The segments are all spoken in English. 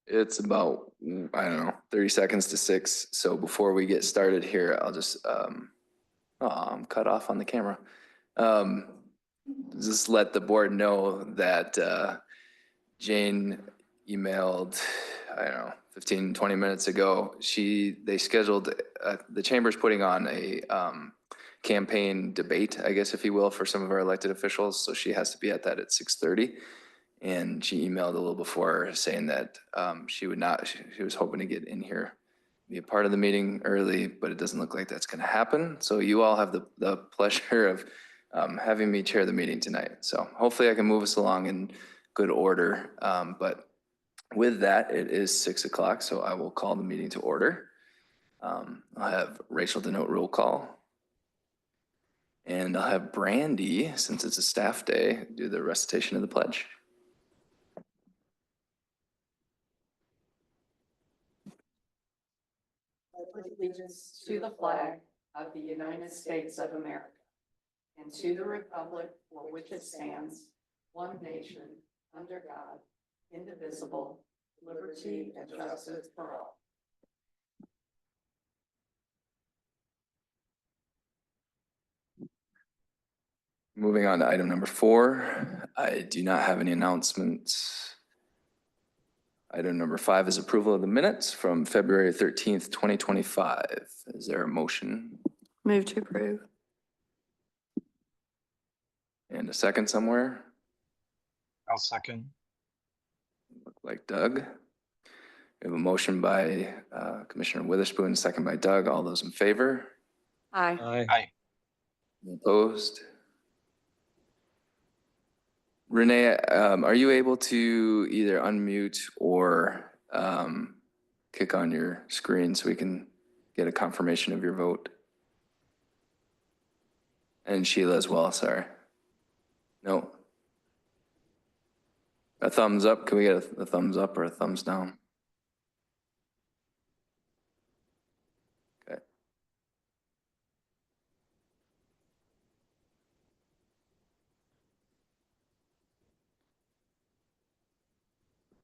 It's about, I don't know, 30 seconds to 6. So before we get started here, I'll just, I'm cut off on the camera. Just let the board know that Jane emailed, I don't know, 15, 20 minutes ago. They scheduled, the chamber's putting on a campaign debate, I guess, if you will, for some of our elected officials. So she has to be at that at 6:30. And she emailed a little before saying that she was hoping to get in here, be a part of the meeting early, but it doesn't look like that's going to happen. So you all have the pleasure of having me chair the meeting tonight. So hopefully I can move us along in good order. But with that, it is 6 o'clock, so I will call the meeting to order. I'll have Rachel denote roll call. And I'll have Brandy, since it's a staff day, do the recitation of the pledge. Allegiance to the flag of the United States of America and to the republic for which it stands, one nation, under God, indivisible, liberty and justice for all. Moving on to item number 4, I do not have any announcements. Item number 5 is approval of the minutes from February 13th, 2025. Is there a motion? Move to approve. And a second somewhere? I'll second. Look like Doug. We have a motion by Commissioner Witherspoon, second by Doug. All those in favor? Aye. Aye. Opposed? Renee, are you able to either unmute or kick on your screen so we can get a confirmation of your vote? And Sheila as well, sorry. No. A thumbs up, can we get a thumbs up or a thumbs down? Okay.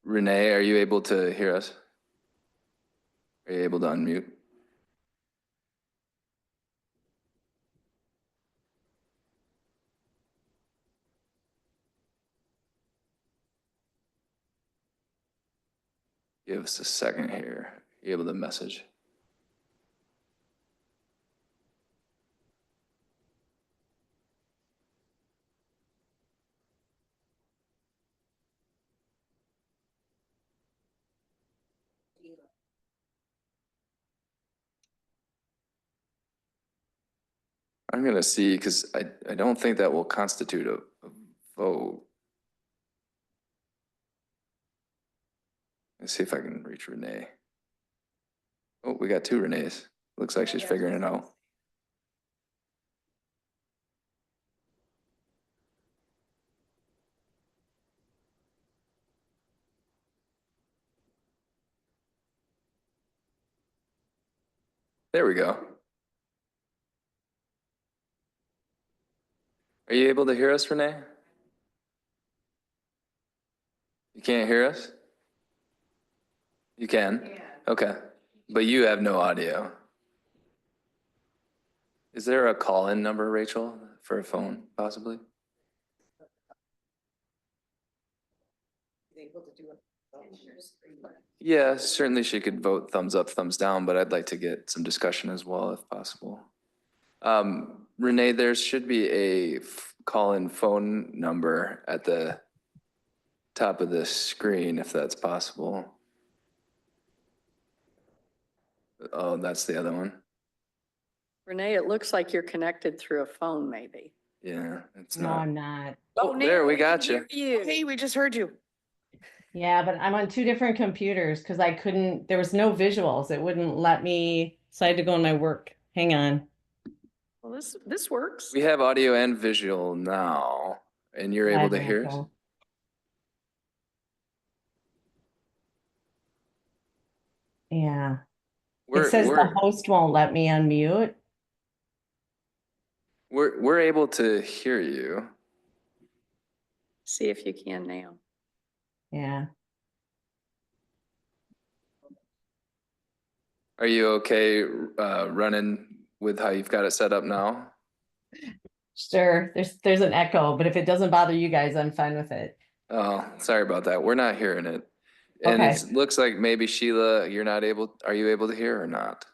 Renee, are you able to hear us? Are you able to unmute? Give us a second here. Are you able to message? I'm gonna see, because I don't think that will constitute a vote. Let's see if I can reach Renee. Oh, we got 2 Renees. Looks like she's figuring it out. There we go. Are you able to hear us, Renee? You can't hear us? You can? Okay. But you have no audio. Is there a call-in number, Rachel, for a phone, possibly? Yeah, certainly she could vote thumbs up, thumbs down, but I'd like to get some discussion as well if possible. Renee, there should be a call-in phone number at the top of the screen, if that's possible. Oh, that's the other one. Renee, it looks like you're connected through a phone, maybe. Yeah, it's No, not. I'm not. Oh, there, we got you. Hey, we just heard you. Yeah, but I'm on 2 different computers because I couldn't, there was no visuals. It wouldn't let me, so I had to go on my work. Hang on. Well, this works. We have audio and visual now, and you're able to hear us? Yeah. It says the host won't let me unmute. We're able to hear you. See if you can now. Yeah. Are you okay running with how you've got it set up now? Sure, there's an echo, but if it doesn't bother you guys, I'm fine with it. Oh, sorry about that. We're not hearing it. And Okay. it looks like maybe Sheila, you're not able, are you able to hear or not?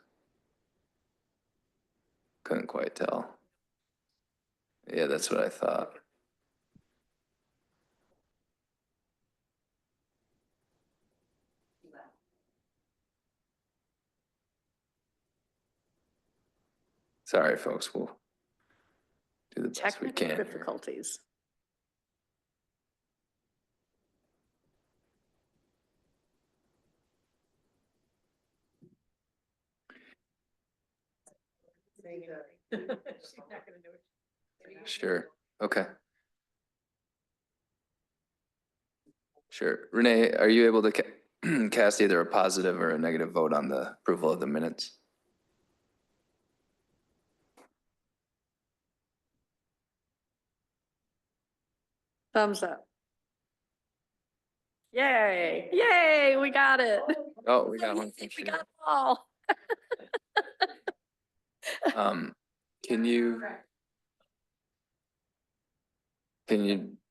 Couldn't quite tell. Yeah, that's what I thought. Sorry, folks. We'll do the best we Technical can here. difficulties. Sure. Okay. Sure. Renee, are you able to cast either a positive or a negative vote on the approval of the minutes? Thumbs up. Yay, yay, we got it. Oh, we got one. from We Sheila. got it all. Can you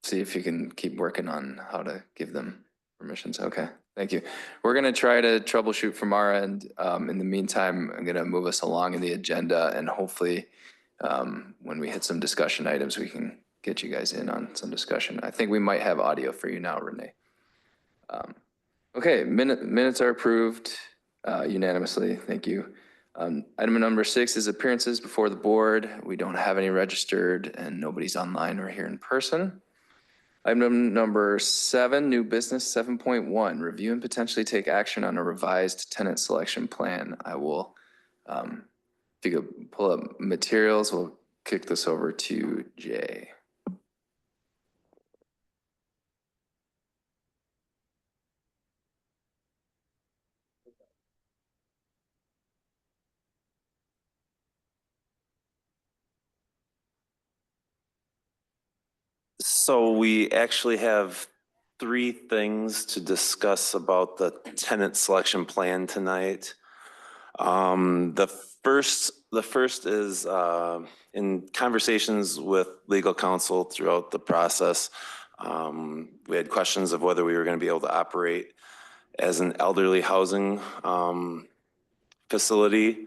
see if you can keep working on how to give them permissions? Okay, thank you. We're gonna try to troubleshoot from our end. In the meantime, I'm gonna move us along in the agenda and hopefully when we hit some discussion items, we can get you guys in on some discussion. I think we might have audio for you now, Renee. Okay, minutes are approved unanimously. Thank you. Item number 6 is appearances before the board. We don't have any registered and nobody's online or here in person. Item number 7, new business 7.1, review and potentially take action on a revised tenant selection plan. I will, if you could pull up materials, we'll kick this over to Jay. So we actually have 3 things to discuss about the tenant selection plan tonight. The first is in conversations with legal counsel throughout the process. We had questions of whether we were going to be able to operate as an elderly housing facility.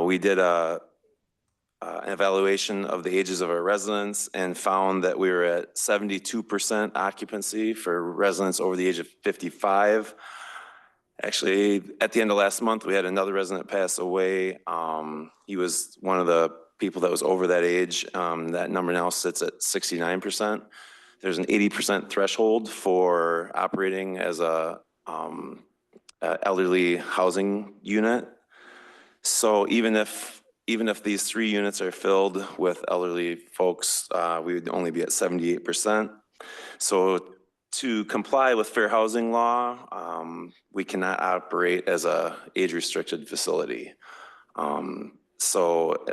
We did an evaluation of the ages of our residents and found that we were at 72% occupancy for residents over the age of 55. Actually, at the end of last month, we had another resident pass away. He was one of the people that was over that age. That number now sits at 69%. There's an 80% threshold for operating as a elderly housing unit. So even if these 3 units are filled with elderly folks, we would only be at 78%. So to comply with fair housing law, we cannot operate as a age-restricted facility. So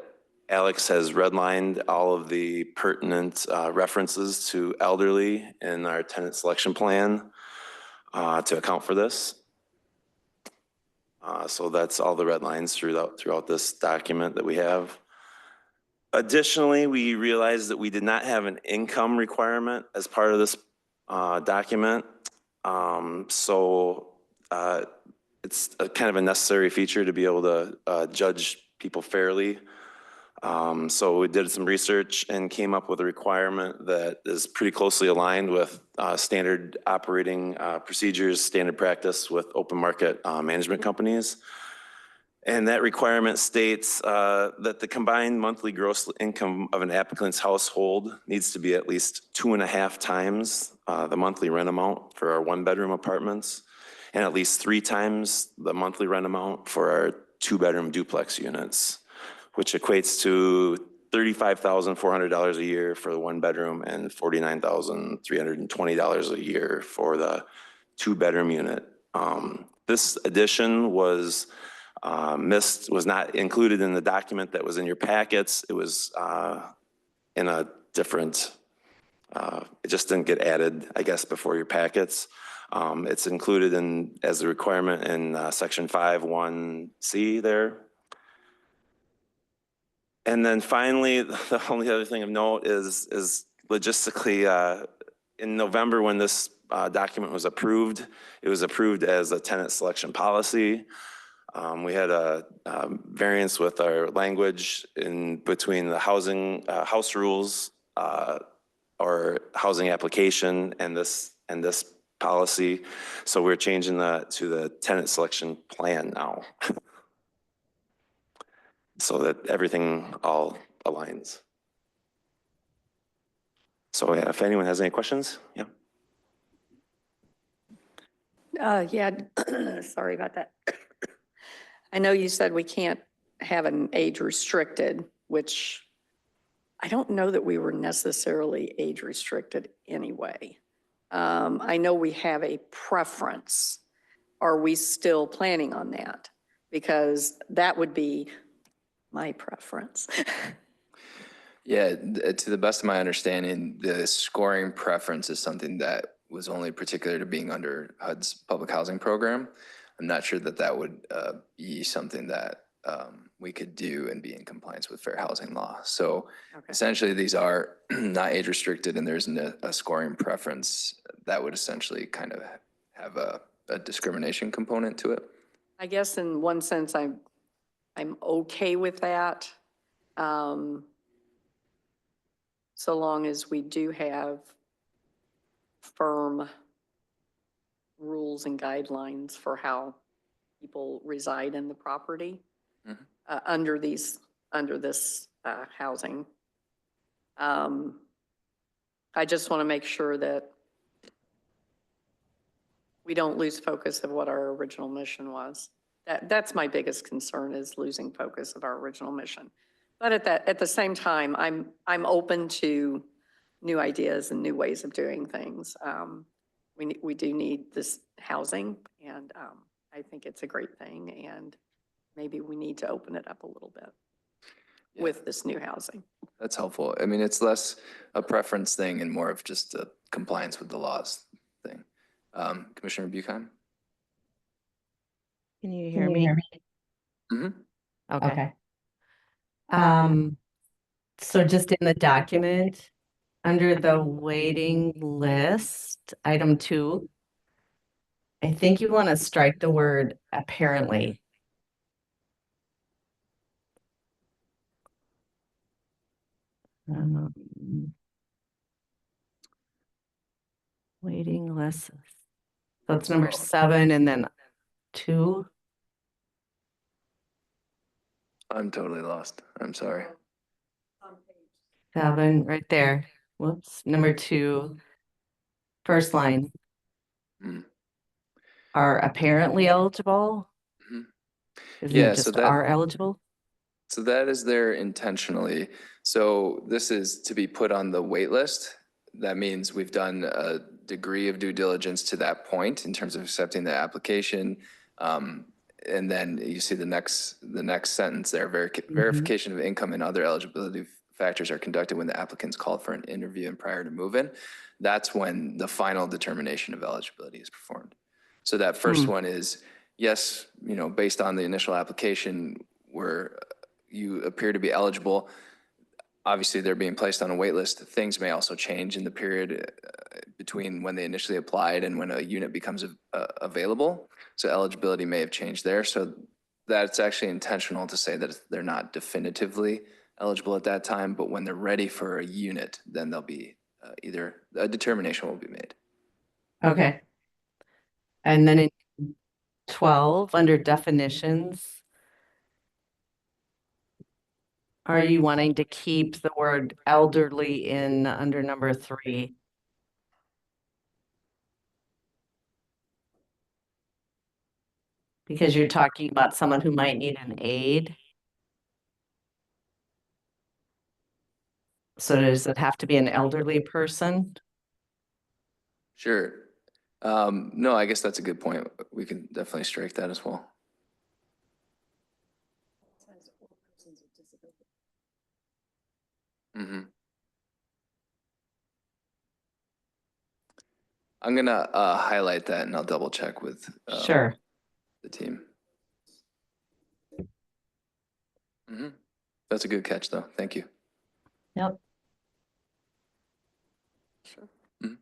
Alex has redlined all of the pertinent references to elderly in our tenant selection plan to account for this. So that's all the red lines throughout this document that we have. Additionally, we realized that we did not have an income requirement as part of this document. So it's a kind of a necessary feature to be able to judge people fairly. So we did some research and came up with a requirement that is pretty closely aligned with standard operating procedures, standard practice with open market management companies. And that requirement states that the combined monthly gross income of an applicant's household needs to be at least 2.5 times the monthly rent amount for our 1-bedroom apartments and at least 3 times the monthly rent amount for our 2-bedroom duplex units, which equates to $35,400 a year for the 1-bedroom and $49,320 a year for the 2-bedroom unit. This addition was not included in the document that was in your packets. It was in a different, it just didn't get added, I guess, before your packets. It's included in, as a requirement in section 5(1)(c) there. And then finally, the only other thing of note is logistically, in November when this document was approved, it was approved as a tenant selection policy. We had a variance with our language in between the housing, house rules, or housing application and this policy. So we're changing that to the tenant selection plan now. So that everything all aligns. So yeah, if anyone has any questions, yeah. Yeah, sorry about that. I know you said we can't have an age restricted, which I don't know that we were necessarily age restricted anyway. I know we have a preference. Are we still planning on that? Because that would be my preference. Yeah, to the best of my understanding, the scoring preference is something that was only particular to being under HUD's public housing program. I'm not sure that that would be something that we could do and be in compliance with fair housing law. So Okay. essentially, these are not age restricted, and there isn't a scoring preference that would essentially kind of have a discrimination component to it. I guess in one sense, I'm okay with that. So long as we do have firm rules and guidelines for how people reside in the property under this housing. I just want to make sure that we don't lose focus of what our original mission was. That's my biggest concern, is losing focus of our original mission. But at the same time, I'm open to new ideas and new ways of doing things. We do need this housing, and I think it's a great thing, and maybe we need to open it up a little bit with this new housing. That's helpful. I mean, it's less a preference thing and more of just a compliance with the laws thing. Commissioner Buchheim? Can you hear me? Mhm. Okay. So just in the document, under the waiting list, item 2, I think you want to strike the word apparently. Waiting list. So it's number 7 and then 2. I'm totally lost. I'm sorry. 7 right there. Whoops. Number 2, first line. Mm. Are apparently eligible. Mhm. Isn't Yeah, it so just that- are eligible? So that is there intentionally. So this is to be put on the wait list. That means we've done a degree of due diligence to that point in terms of accepting the application. And then you see the next sentence there, verification of income and other eligibility factors are conducted when the applicant's called for an interview and prior to move-in. That's when the final determination of eligibility is performed. So that first one is, yes, based on the initial application, where you appear to be eligible. Obviously, they're being placed on a wait list. Things may also change in the period between when they initially applied and when a unit becomes available. So eligibility may have changed there. So that's actually intentional to say that they're not definitively eligible at that time, but when they're ready for a unit, then they'll be either a determination will be made. Okay. And then in 12, under definitions, are you wanting to keep the word elderly in under number 3? Because you're talking about someone who might need an aid. So does it have to be an elderly person? Sure. No, I guess that's a good point. We can definitely strike that as well. I'm gonna highlight that and I'll double check with Sure. the team. That's a good catch, though. Thank you. Yep. Sure. Mhm.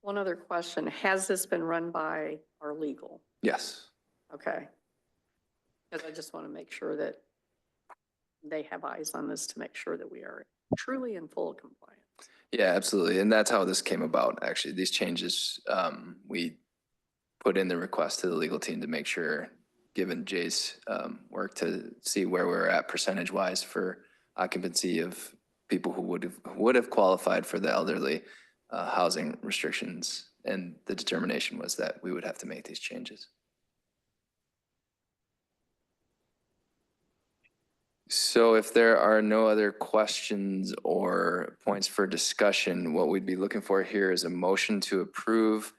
One other question. Has this been run by our legal? Yes. Okay. Because I just want to make sure that they have eyes on this to make sure that we are truly in full compliance. Yeah, absolutely. And that's how this came about, actually. These changes, we put in the request to the legal team to make sure, given Jay's work, to see where we're at percentage-wise for occupancy of people who would have qualified for the elderly housing restrictions. And the determination was that we would have to make these changes. So if there are no other questions or points for discussion, what we'd be looking for here is a motion to approve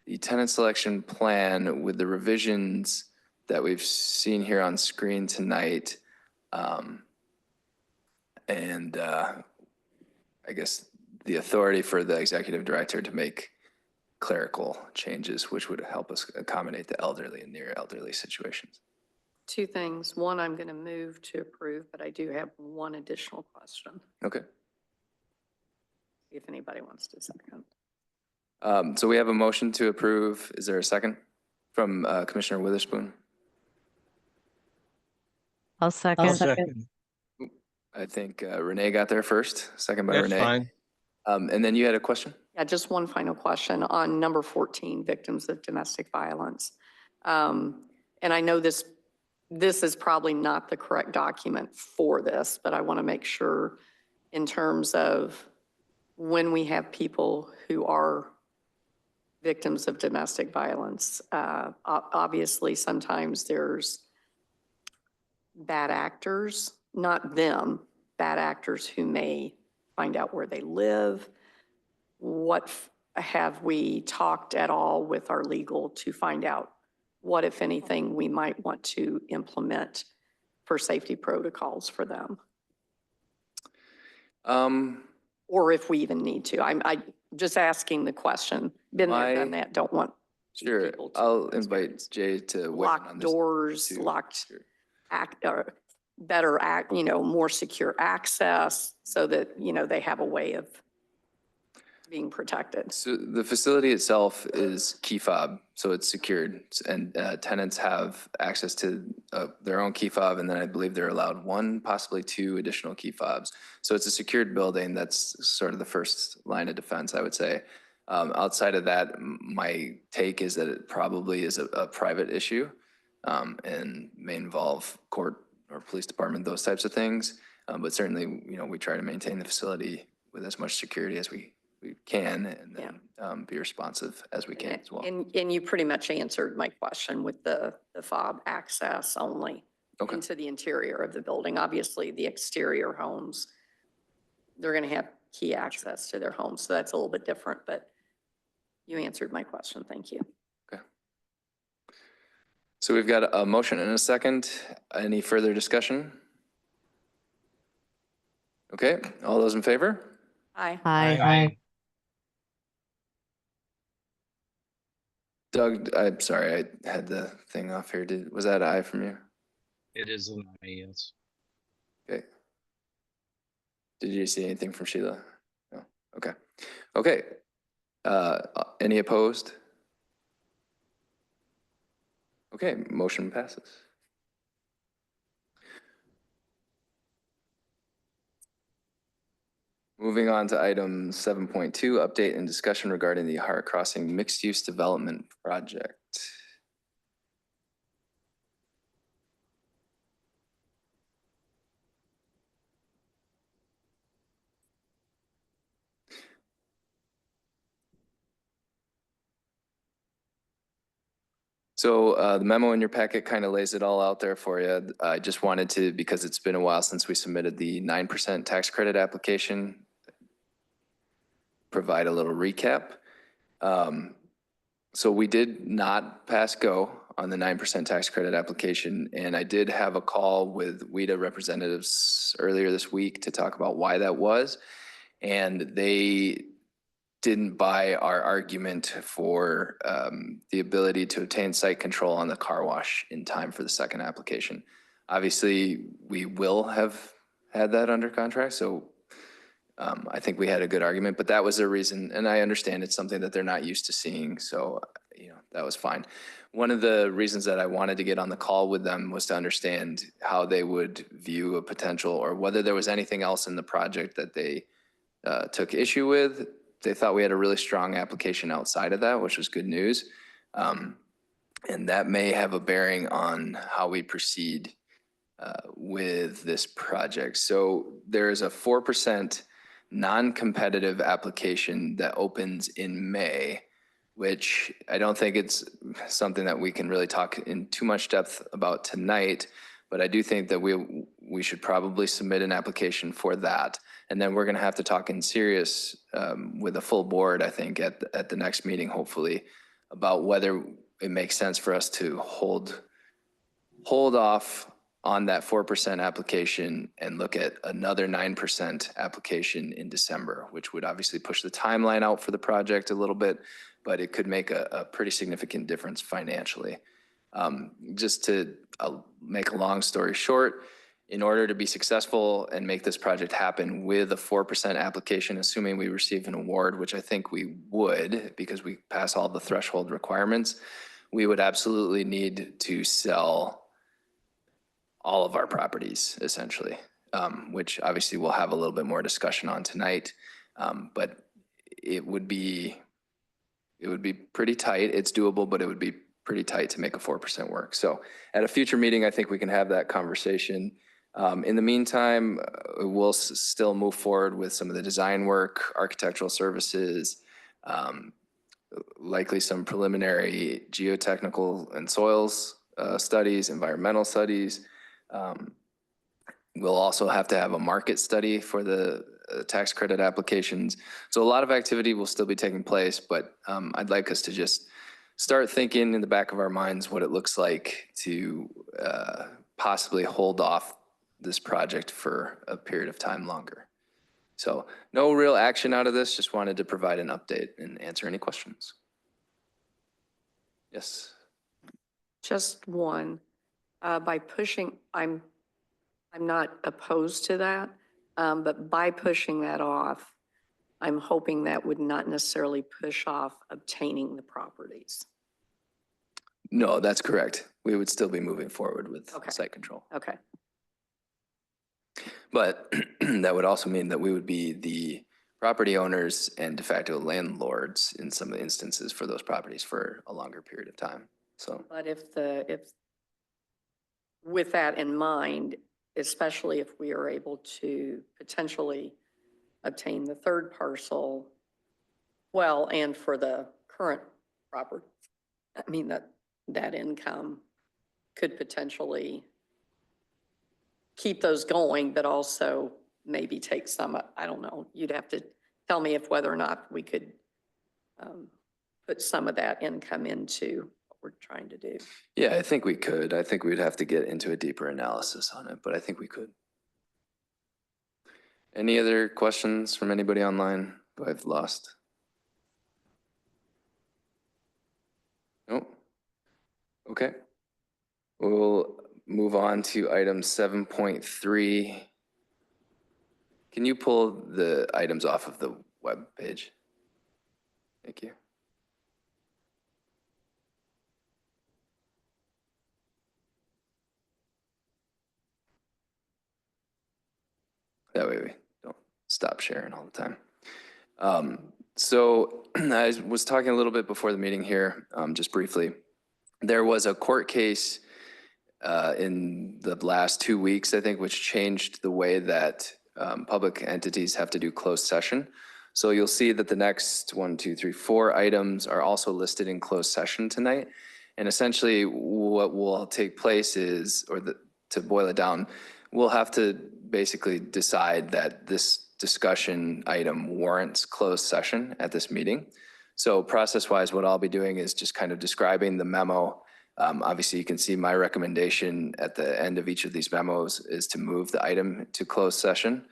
the tenant selection plan with the revisions that we've seen here on screen tonight. And I guess the authority for the executive director to make clerical changes, which would help us accommodate the elderly and near elderly situations. Two things. One, I'm going to move to approve, but I do have one additional question. Okay. If anybody wants to second. So we have a motion to approve. Is there a second from Commissioner Witherspoon? I'll second. I think Renee got there first, second by That's Renee. fine. And then you had a question? Yeah, just one final question on number 14, victims of domestic violence. And I know this is probably not the correct document for this, but I want to make sure in terms of when we have people who are victims of domestic violence, obviously sometimes there's bad actors, not them, bad actors who may find out where they live. What have we talked at all with our legal to find out what, if anything, we might want to implement for safety protocols for them? Or if we even need to. I'm just asking the question. Been there, done that, don't want these Sure, people to I'll experience invite Jay to weigh in locked on this doors, too. locked Sure. better act, more secure access so that, they have a way of being protected. So the facility itself is key fob, so it's secured, and tenants have access to their own key fob, and then I believe they're allowed one, possibly two additional key fobs. So it's a secured building. That's sort of the first line of defense, I would say. Outside of that, my take is that it probably is a private issue and may involve court or police department, those types of things. But certainly, we try to maintain the facility with as much security as we can, and then be responsive as we can as well. And you pretty much answered my question with the fob access only into the interior of the building. Obviously, the exterior homes, they're going to have key access to their homes, so that's a little bit different, but you answered my question. Thank you. Okay. So we've got a motion and a second. Any further discussion? Okay, all those in favor? Aye. Aye. Doug, I'm sorry, I had the thing off here. Was that aye from you? It is an aye, yes. Okay. Did you see anything from Sheila? No. Okay. Okay. Any opposed? Okay, motion passes. Moving on to item 7.2, update and discussion regarding the Hart Crossing mixed-use development project. So the memo in your packet kind of lays it all out there for you. I just wanted to, because it's been a while since we submitted the 9% tax credit application, provide a little recap. So we did not pass go on the 9% tax credit application, and I did have a call with WIDA representatives earlier this week to talk about why that was. And they didn't buy our argument for the ability to obtain site control on the car wash in time for the second application. Obviously, we will have had that under contract, so I think we had a good argument, but that was a reason, and I understand it's something that they're not used to seeing, so, that was fine. One of the reasons that I wanted to get on the call with them was to understand how they would view a potential, or whether there was anything else in the project that they took issue with. They thought we had a really strong application outside of that, which was good news. And that may have a bearing on how we proceed with this project. So there is a 4% non-competitive application that opens in May, which I don't think it's something that we can really talk in too much depth about tonight, but I do think that we should probably submit an application for that. And then we're going to have to talk in serious with a full board, I think, at the next meeting, hopefully, about whether it makes sense for us to hold off on that 4% application and look at another 9% application in December, which would obviously push the timeline out for the project a little bit, but it could make a pretty significant difference financially. Just to make a long story short, in order to be successful and make this project happen with a 4% application, assuming we receive an award, which I think we would because we pass all the threshold requirements, we would absolutely need to sell all of our properties, essentially, which obviously we'll have a little bit more discussion on tonight. But it would be pretty tight. It's doable, but it would be pretty tight to make a 4% work. So at a future meeting, I think we can have that conversation. In the meantime, we'll still move forward with some of the design work, architectural services, likely some preliminary geotechnical and soils studies, environmental studies. We'll also have to have a market study for the tax credit applications. So a lot of activity will still be taking place, but I'd like us to just start thinking in the back of our minds what it looks like to possibly hold off this project for a period of time longer. So no real action out of this, just wanted to provide an update and answer any questions. Yes. Just one. By pushing, I'm not opposed to that, but by pushing that off, I'm hoping that would not necessarily push off obtaining the properties. No, that's correct. We would still be moving forward with Okay. site control. Okay. But that would also mean that we would be the property owners and de facto landlords in some instances for those properties for a longer period of time. So, But if with that in mind, especially if we are able to potentially obtain the third parcel, well, and for the current property, I mean, that income could potentially keep those going, but also maybe take some, I don't know, you'd have to tell me if whether or not we could put some of that income into what we're trying to do. yeah, I think we could. I think we'd have to get into a deeper analysis on it, but I think we could. Any other questions from anybody online who I've lost? Nope. Okay. We'll move on to item 7.3. Can you pull the items off of the web page? Thank you. That way we don't stop sharing all the time. So I was talking a little bit before the meeting here, just briefly. There was a court case in the last 2 weeks, I think, which changed the way that public entities have to do closed session. So you'll see that the next 1, 2, 3, 4 items are also listed in closed session tonight. And essentially what will take place is, to boil it down, we'll have to basically decide that this discussion item warrants closed session at this meeting. So process-wise, what I'll be doing is just kind of describing the memo. Obviously, you can see my recommendation at the end of each of these memos is to move the item to closed session.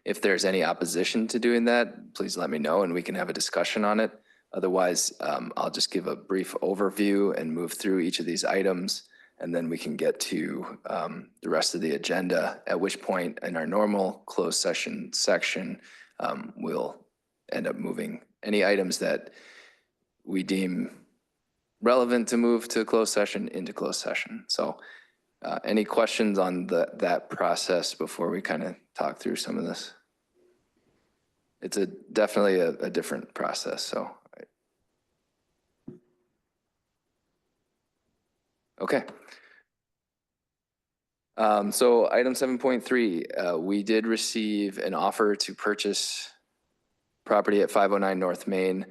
If there's any opposition to doing that, please let me know and we can have a discussion on it. Otherwise, I'll just give a brief overview and move through each of these items, and then we can get to the rest of the agenda, at which point in our normal closed session section, we'll end up moving any items that we deem relevant to move to closed session into closed session. So any questions on that process before we kind of talk through some of this? It's definitely a different process, so. Okay. So item 7.3, we did receive an offer to purchase property at 509 North Main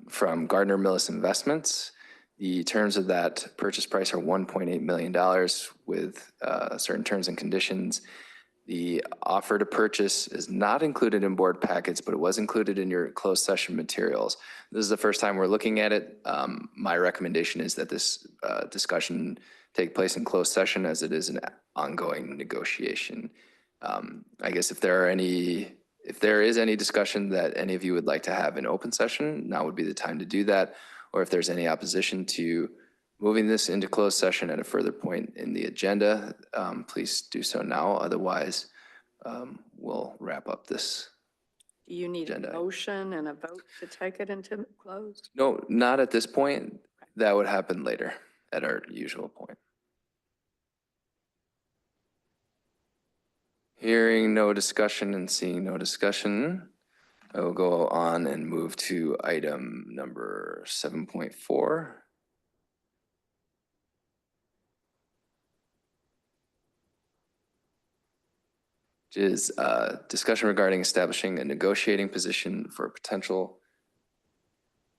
from Gardner Millis Investments. The terms of that purchase price are $1.8 million with certain terms and conditions. The offer to purchase is not included in board packets, but it was included in your closed session materials. This is the first time we're looking at it. My recommendation is that this discussion take place in closed session, as it is an ongoing negotiation. I guess if there is any discussion that any of you would like to have in open session, now would be the time to do that. Or if there's any opposition to moving this into closed session at a further point in the agenda, please do so now. Otherwise, we'll wrap up this. Do you need a Agenda. motion and a vote to take it into closed? No, not at this point. That would happen later at our usual point. Hearing no discussion and seeing no discussion, I will go on and move to item number 7.4. Which is discussion regarding establishing a negotiating position for a potential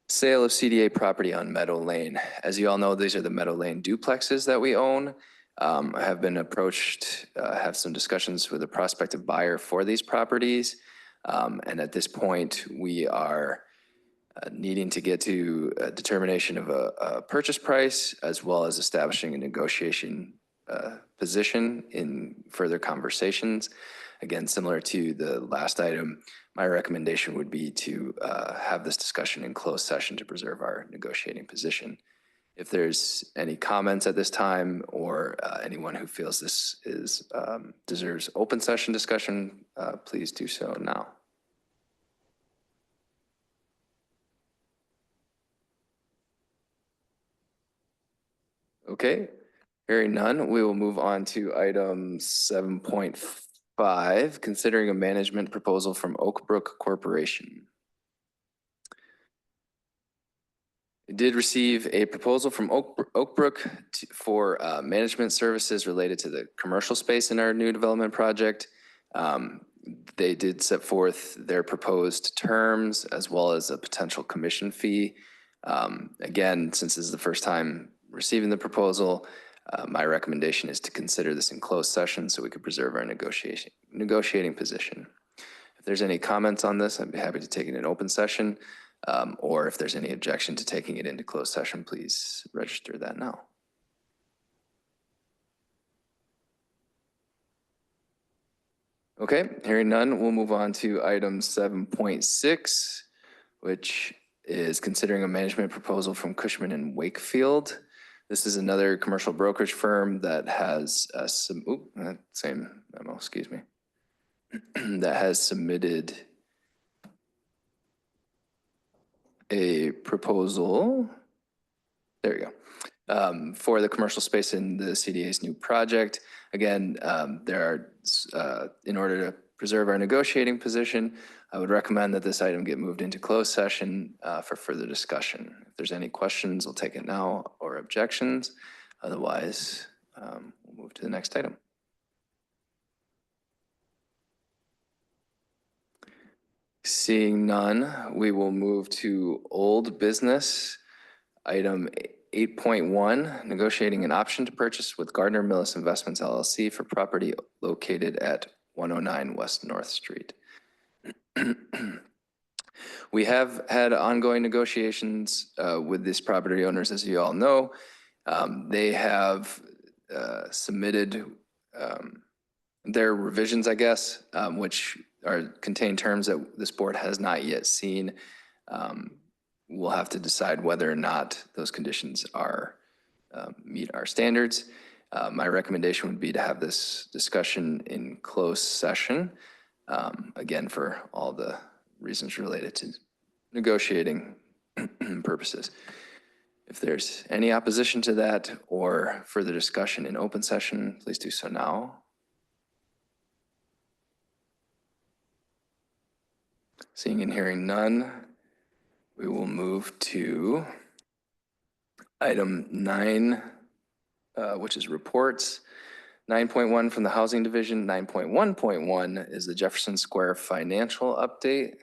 sale of CDA property on Meadow Lane. As you all know, these are the Meadow Lane duplexes that we own. I have been approached, have some discussions with a prospective buyer for these properties. And at this point, we are needing to get to a determination of a purchase price, as well as establishing a negotiation position in further conversations. Again, similar to the last item, my recommendation would be to have this discussion in closed session to preserve our negotiating position. If there's any comments at this time, or anyone who feels this is deserves open session discussion, please do so now. Okay, hearing none, we will move on to item 7.5, considering a management proposal from Oak Brook Corporation. We did receive a proposal from Oak Brook for management services related to the commercial space in our new development project. They did set forth their proposed terms as well as a potential commission fee. Again, since this is the first time receiving the proposal, my recommendation is to consider this in closed session so we could preserve our negotiating position. If there's any comments on this, I'd be happy to take it in open session. Or if there's any objection to taking it into closed session, please register that now. Okay, hearing none, we'll move on to item 7.6, which is considering a management proposal from Cushman and Wakefield. This is another commercial brokerage firm that has same memo, excuse me, that has submitted a proposal, there you go, for the commercial space in the CDA's new project. Again, there are, in order to preserve our negotiating position, I would recommend that this item get moved into closed session for further discussion. If there's any questions, we'll take it now, or objections. Otherwise, we'll move to the next item. Seeing none, we will move to old business. Item 8.1, negotiating an option to purchase with Gardner Millis Investments LLC for property located at 109 West North Street. We have had ongoing negotiations with these property owners, as you all know. They have submitted They're revisions, I guess, which contain terms that this board has not yet seen. We'll have to decide whether or not those conditions meet our standards. My recommendation would be to have this discussion in closed session, again, for all the reasons related to negotiating purposes. If there's any opposition to that or further discussion in open session, please do so now. Seeing and hearing none, we will move to item 9, which is reports. 9.1 from the Housing Division. 9.1.1 is the Jefferson Square financial update.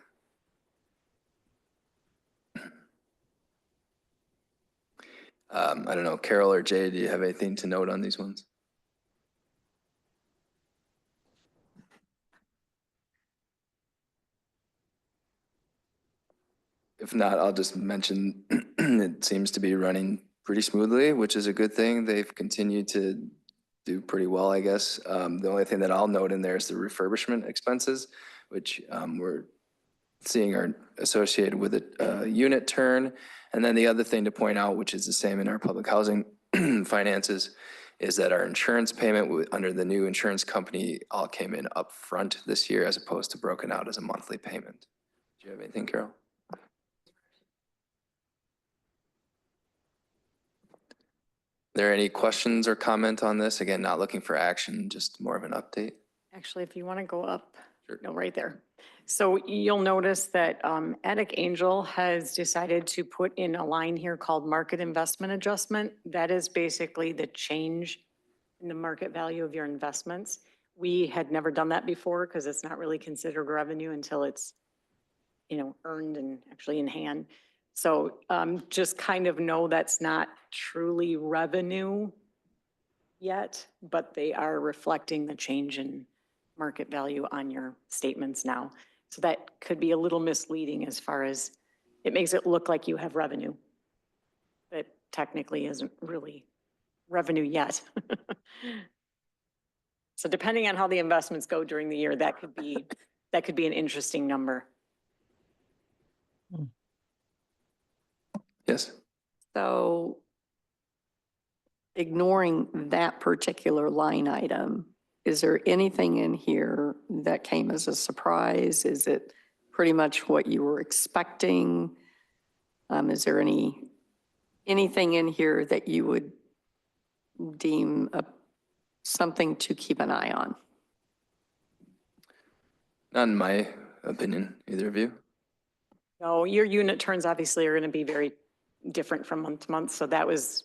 I don't know, Carol or Jay, do you have anything to note on these ones? If not, I'll just mention it seems to be running pretty smoothly, which is a good thing. They've continued to do pretty well, I guess. The only thing that I'll note in there is the refurbishment expenses, which we're seeing are associated with a unit turn. And then the other thing to point out, which is the same in our public housing finances, is that our insurance payment under the new insurance company all came in upfront this year as opposed to broken out as a monthly payment. Do you have anything, Carol? There any questions or comment on this? Again, not looking for action, just more of an update. Actually, if you want to go up, Sure. no, right there. So you'll notice that Attic Angel has decided to put in a line here called market investment adjustment. That is basically the change in the market value of your investments. We had never done that before because it's not really considered revenue until it's, earned and actually in hand. So just kind of know that's not truly revenue yet, but they are reflecting the change in market value on your statements now. So that could be a little misleading as far as it makes it look like you have revenue, but technically isn't really revenue yet. So depending on how the investments go during the year, that could be an interesting number. Yes. So ignoring that particular line item, is there anything in here that came as a surprise? Is it pretty much what you were expecting? Is there anything in here that you would deem something to keep an eye on? Not in my opinion, either of you. No, your unit turns obviously are going to be very different from month to month. So that was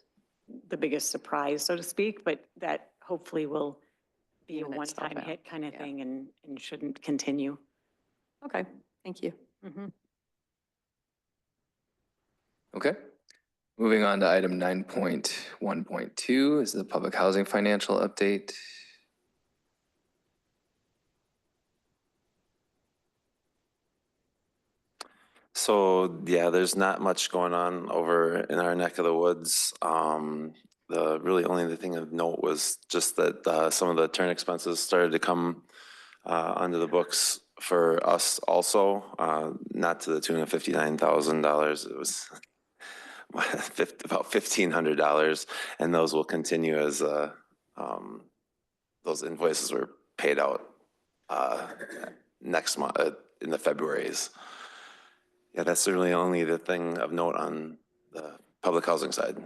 the biggest surprise, so to speak, but that hopefully will be a Even itself one-time out. hit kind of Yeah. thing and shouldn't continue. Okay, thank you. Mm-hmm. Okay. Moving on to item 9.1.2 is the public housing financial update. So, yeah, there's not much going on over in our neck of the woods. The thing of note was just that some of the turn expenses started to come onto the books for us also, not to the tune of $59,000. It was about $1,500, and those will continue as those invoices were paid out next month in the February's. Yeah, that's certainly only the thing of note on the public housing side,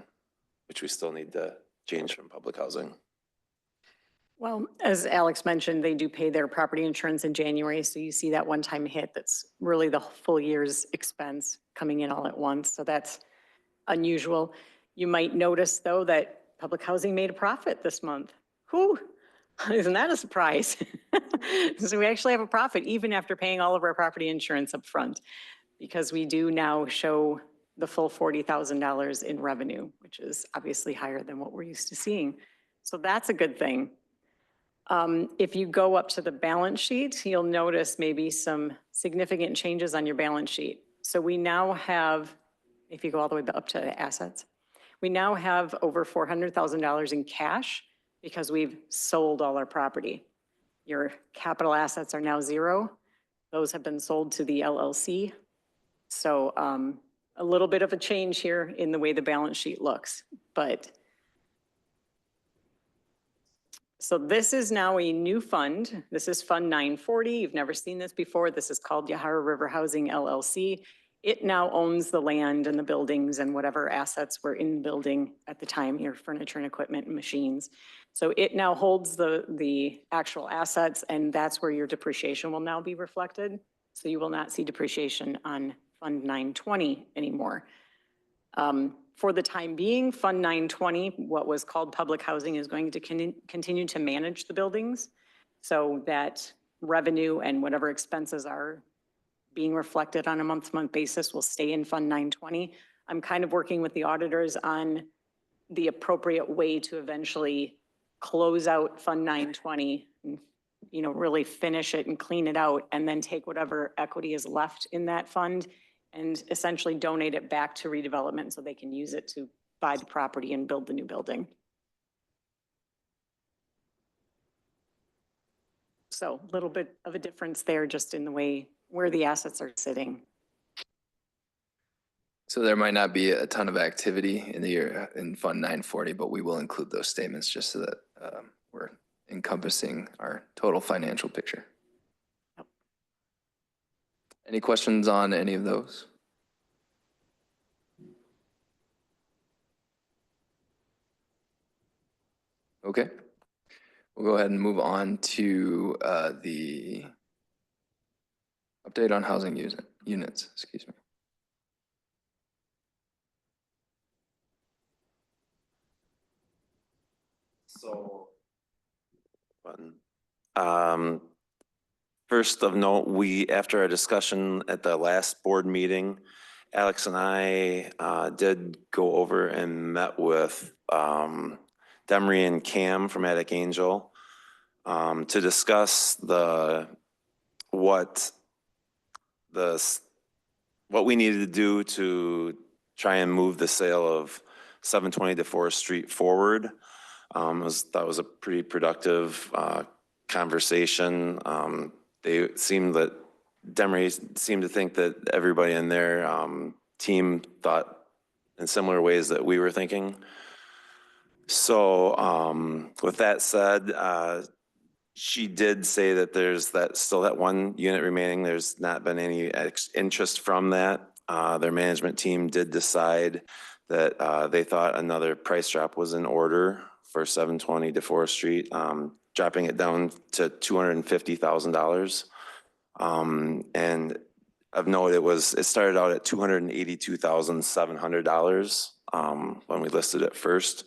which we still need to change from public housing. Well, as Alex mentioned, they do pay their property insurance in January. So you see that one-time hit that's really the full year's expense coming in all at once. So that's unusual. You might notice, though, that public housing made a profit this month. Whew, isn't that a surprise? So we actually have a profit even after paying all of our property insurance up front, because we do now show the full $40,000 in revenue, which is obviously higher than what we're used to seeing. So that's a good thing. If you go up to the balance sheet, you'll notice maybe some significant changes on your balance sheet. So we now have, if you go all the way up to assets, we now have over $400,000 in cash because we've sold all our property. Your capital assets are now zero. Those have been sold to the LLC. So a little bit of a change here in the way the balance sheet looks, but so this is now a new fund. This is Fund 940. You've never seen this before. This is called Yahara River Housing LLC. It now owns the land and the buildings and whatever assets were in the building at the time, your furniture and equipment and machines. So it now holds the actual assets, and that's where your depreciation will now be reflected. So you will not see depreciation on Fund 920 anymore. For the time being, Fund 920, what was called public housing, is going to continue to manage the buildings so that revenue and whatever expenses are being reflected on a month-to-month basis will stay in Fund 920. I'm kind of working with the auditors on the appropriate way to eventually close out Fund 920, and, you know, really finish it and clean it out, and then take whatever equity is left in that fund and essentially donate it back to redevelopment so they can use it to buy the property and build the new building. So a little bit of a difference there just in the way where the assets are sitting. So there might not be a ton of activity in the year in Fund 940, but we will include those statements just so that we're encompassing our total financial picture. Yep. Any questions on any of those? Okay. We'll go ahead and move on to the update on housing units, excuse me. So, first of note, after our discussion at the last board meeting, Alex and I did go over and met with Demery and Cam from Attic Angel to discuss what we needed to do to try and move the sale of 720 DeForest Street forward. That was a pretty productive conversation. Demery seemed to think that everybody in their team thought in similar ways that we were thinking. So with that said, she did say that there's still that one unit remaining. There's not been any interest from that. Their management team did decide that they thought another price drop was in order for 720 DeForest Street, dropping it down to $250,000. And of note, it started out at $282,700 when we listed it first.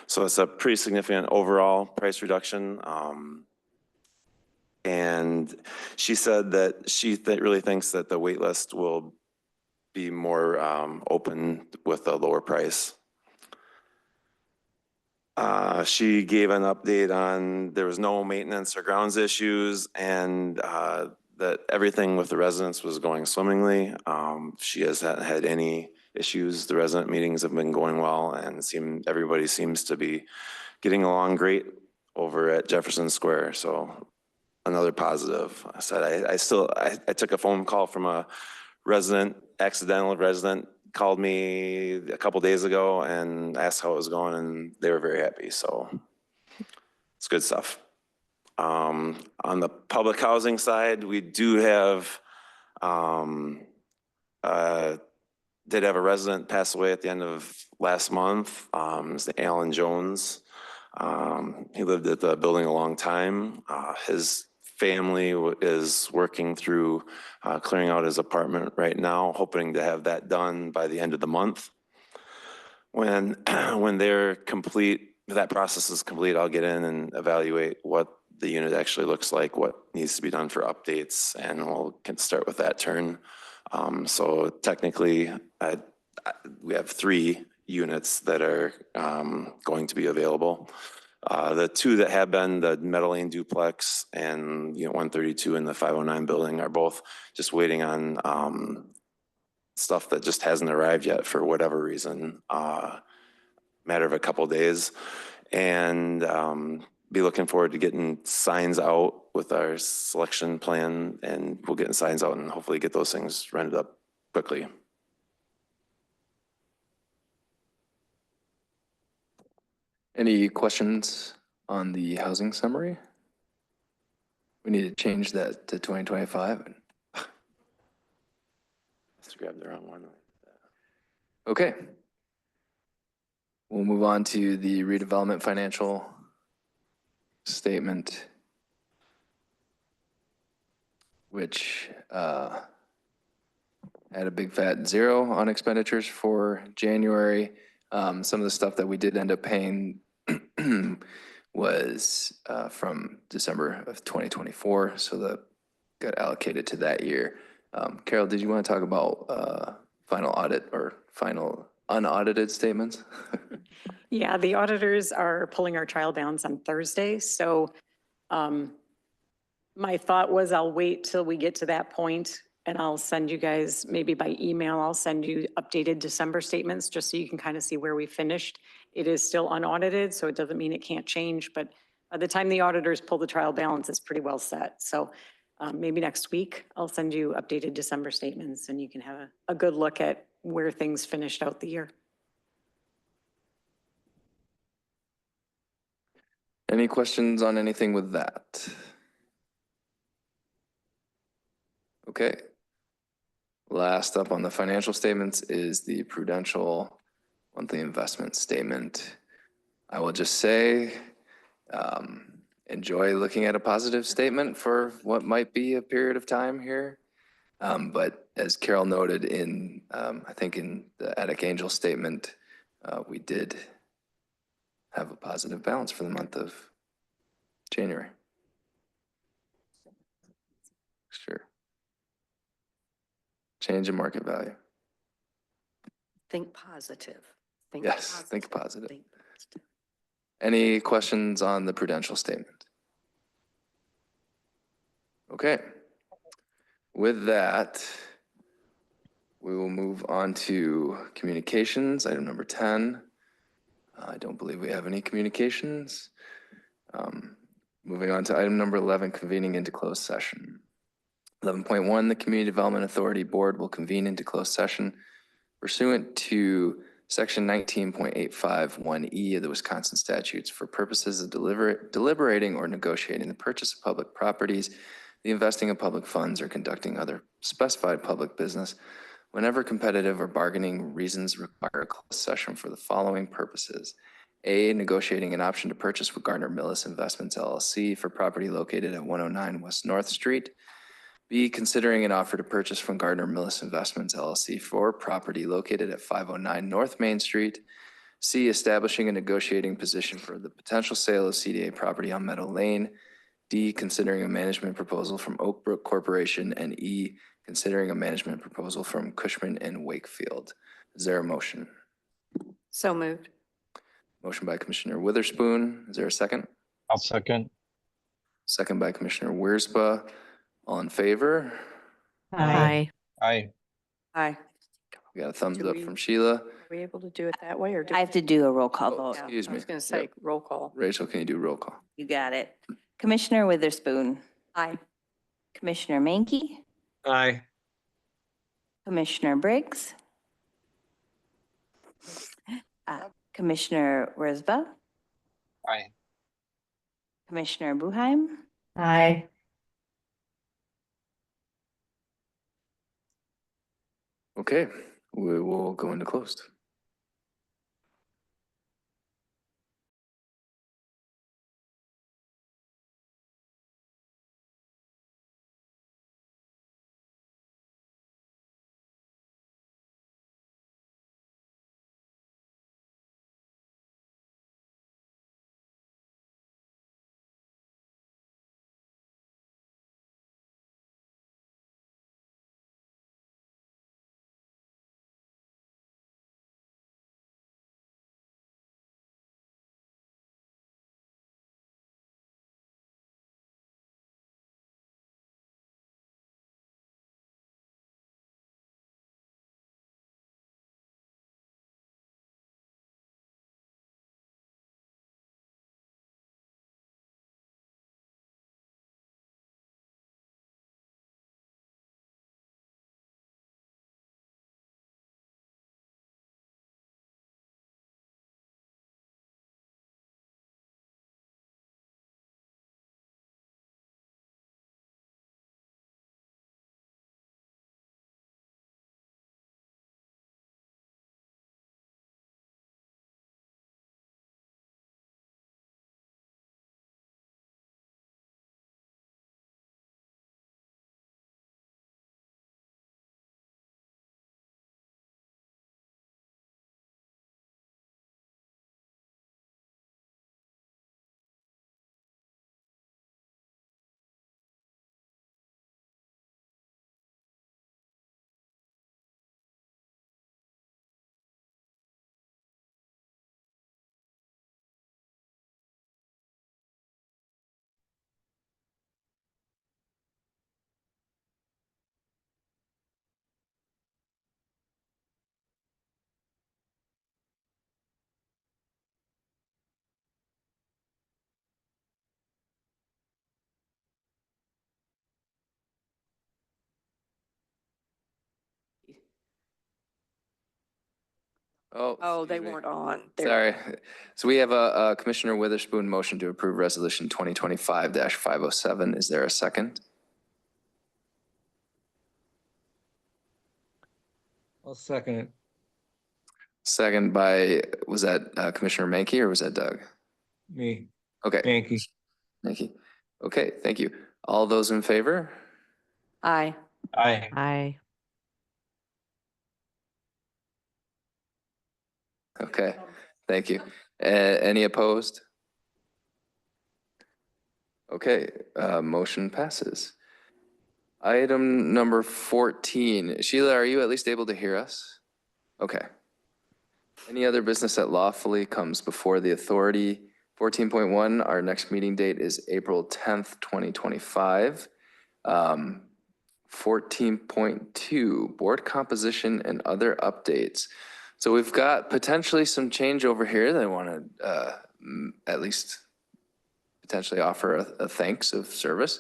So it's a pretty significant overall price reduction. And she said that she really thinks that the wait list will be more open with a lower price. She gave an update on there was no maintenance or grounds issues, and that everything with the residents was going swimmingly. She hasn't had any issues. The resident meetings have been going well, and everybody seems to be getting along great over at Jefferson Square. So another positive. I said I took a phone call from a accidental resident called me a couple days ago and asked how it was going, and they were very happy. So it's good stuff. On the public housing side, we do have did have a resident pass away at the end of last month. It's Alan Jones. He lived at the building a long time. His family is working through clearing out his apartment right now, hoping to have that done by the end of the month. When they're complete, that process is complete, I'll get in and evaluate what the unit actually looks like, what needs to be done for updates, and we'll start with that turn. So technically, we have 3 units that are going to be available. The 2 that have been, the Meadow Lane duplex and 132 in the 509 building, are both just waiting on stuff that just hasn't arrived yet for whatever reason, matter of a couple days. And be looking forward to getting signs out with our selection plan, and we'll get signs out and hopefully get those things rented up quickly. Any questions on the housing summary? We need to change that to 2025. Let's grab the wrong one. Okay. We'll move on to the redevelopment financial statement, which had a big fat 0 on expenditures for January. Some of the stuff that we did end up paying was from December of 2024, so that got allocated to that year. Carol, did you want to talk about final audit or final unaudited statements? Yeah, the auditors are pulling our trial balance on Thursday, so my thought was I'll wait till we get to that point and I'll send you guys, maybe by email, I'll send you updated December statements just so you can kind of see where we finished. It is still unaudited, so it doesn't mean it can't change, but by the time the auditors pull the trial balance, it's pretty well set. So maybe next week, I'll send you updated December statements and you can have a good look at where things finished out the year. Any questions on anything with that? Okay. Last up on the financial statements is the Prudential monthly investment statement. I will just say, enjoy looking at a positive statement for what might be a period of time here. But as Carol noted in, I think in the Attic Angel statement, we did have a positive balance for the month of January. Sure. Change in market value. Think positive. Yes, think positive. Think positive. Any questions on the Prudential statement? Okay. With that, we will move on to communications, item number 10. I don't believe we have any communications. Moving on to item number 11, convening into closed session. 11.1, the Community Development Authority Board will convene into closed session pursuant to Section 19.851E of the Wisconsin statutes for purposes of deliberating or negotiating the purchase of public properties, the investing of public funds, or conducting other specified public business whenever competitive or bargaining reasons require a closed session for the following purposes. A, negotiating an option to purchase with Gardner Millis Investments LLC for property located at 109 West North Street. B, considering an offer to purchase from Gardner Millis Investments LLC for property located at 509 North Main Street. C, establishing a negotiating position for the potential sale of CDA property on Meadow Lane. D, considering a management proposal from Oak Brook Corporation. And E, considering a management proposal from Cushman and Wakefield. Is there a motion? So moved. Motion by Commissioner Witherspoon. Is there a second? I'll second. Second by Commissioner Wiersba. All in favor? Aye. Aye. Aye. We got a thumbs Do up we- from Sheila. Are we able to do it that way or? I have to do a roll call Oh, vote. Yeah, excuse I was me. going to say Yep. roll call. Rachel, can you do roll call? You got it. Commissioner Witherspoon, Aye. Commissioner Mankey, Aye. Commissioner Briggs, Commissioner Risba, Aye. Commissioner Buheim, Aye. Okay, we will go into closed. Oh, they excuse me. weren't on. Sorry. So we have a Commissioner Witherspoon motion to approve Resolution 2025-507. Is there a second? I'll second it. Second by, was that Commissioner Mankey or was that Doug? Me, Okay, Mankey. Mankey. Okay, thank you. All those in favor? Aye. Aye. Aye. Okay, thank you. Any opposed? Okay, motion passes. Item number 14. Sheila, are you at least able to hear us? Okay. Any other business that lawfully comes before the authority? 14.1, our next meeting date is April 10th, 2025. 14.2, board composition and other updates. So we've got potentially some change over here that I want to at least potentially offer a thanks of service.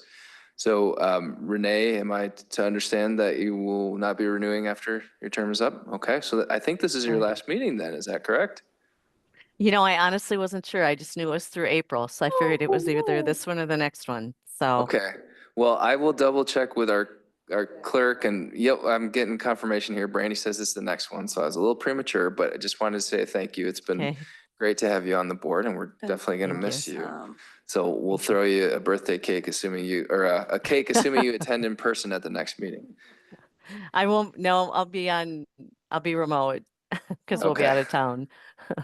So Renee, am I to understand that you will not be renewing after your term is up? Okay, so I think this is your last meeting then, is that correct? You know, I honestly wasn't sure. I just knew it was through April, so I figured it was either this one or the next one. So, Okay, well, I will double check with our clerk and yep, I'm getting confirmation here. Brandy says it's the next one, so I was a little premature, but I just wanted to say thank you. It's been okay. great to have you on the board and we're definitely gonna Thank you. miss you. So we'll throw you a birthday cake assuming you, or a cake assuming you attend in person at the next meeting. I won't, no, I'll be remote because we'll be Okay. out of town.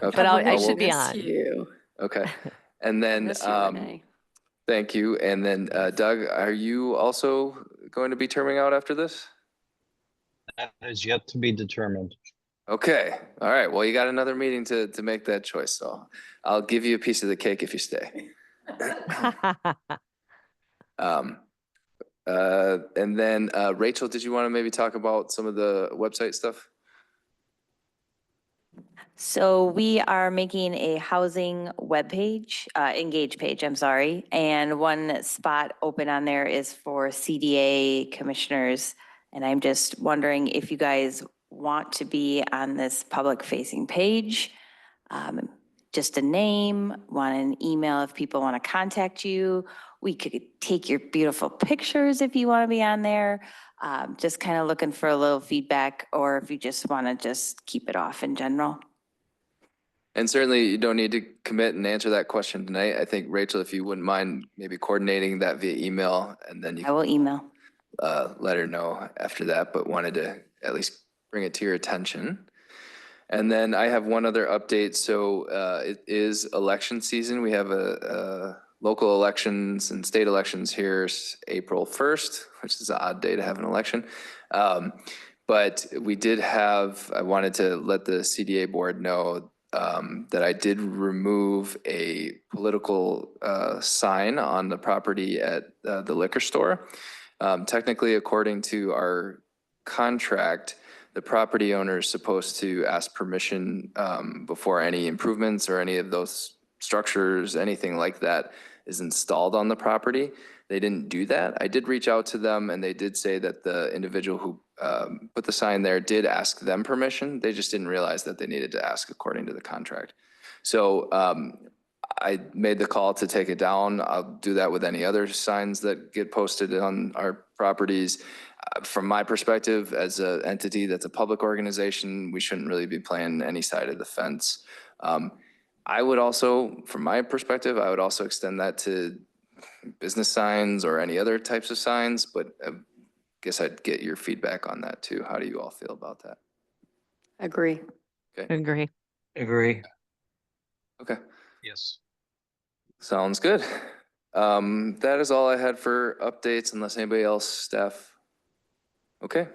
Okay. But I Well, should be miss on. you. Okay, and then, Miss you, Renee. thank you. And then Doug, are you also going to be terming out after this? That is yet to be determined. Okay, all right. Well, you got another meeting to make that choice, so I'll give you a piece of the cake if you stay. And then Rachel, did you want to maybe talk about some of the website stuff? So we are making a housing webpage, Engage page, I'm sorry. And one spot open on there is for CDA commissioners. And I'm just wondering if you guys want to be on this public facing page. Just a name, want an email if people want to contact you. We could take your beautiful pictures if you want to be on there. Just kind of looking for a little feedback, or if you just want to just keep it off in general. And certainly you don't need to commit and answer that question tonight. I think, Rachel, if you wouldn't mind maybe coordinating that via email and then you I will email. let her know after that, but wanted to at least bring it to your attention. And then I have one other update. So it is election season. We have a local elections and state elections here April 1st, which is an odd day to have an election. But we did have, I wanted to let the CDA board know that I did remove a political sign on the property at the liquor store. Technically, according to our contract, the property owner is supposed to ask permission before any improvements or any of those structures, anything like that is installed on the property. They didn't do that. I did reach out to them and they did say that the individual who put the sign there did ask them permission. They just didn't realize that they needed to ask according to the contract. So I made the call to take it down. I'll do that with any other signs that get posted on our properties. From my perspective, as an entity that's a public organization, we shouldn't really be playing any side of the fence. I would also, from my perspective, I would also extend that to business signs or any other types of signs, but I guess I'd get your feedback on that too. How do you all feel about that? Agree. Agree. Agree. Okay, Yes. sounds good. That is all I had for updates unless anybody else, staff. Okay,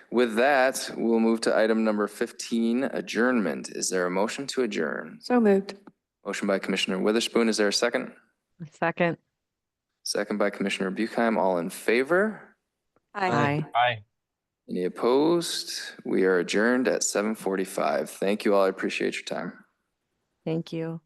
with that, we'll move to item number 15, adjournment. Is there a motion to adjourn? So moved. Motion by Commissioner Witherspoon. Is there a second? Second. Second by Commissioner Buchheim. All in favor? Aye. Aye. Any opposed? We are adjourned at 7:45. Thank you all. I appreciate your time. Thank you.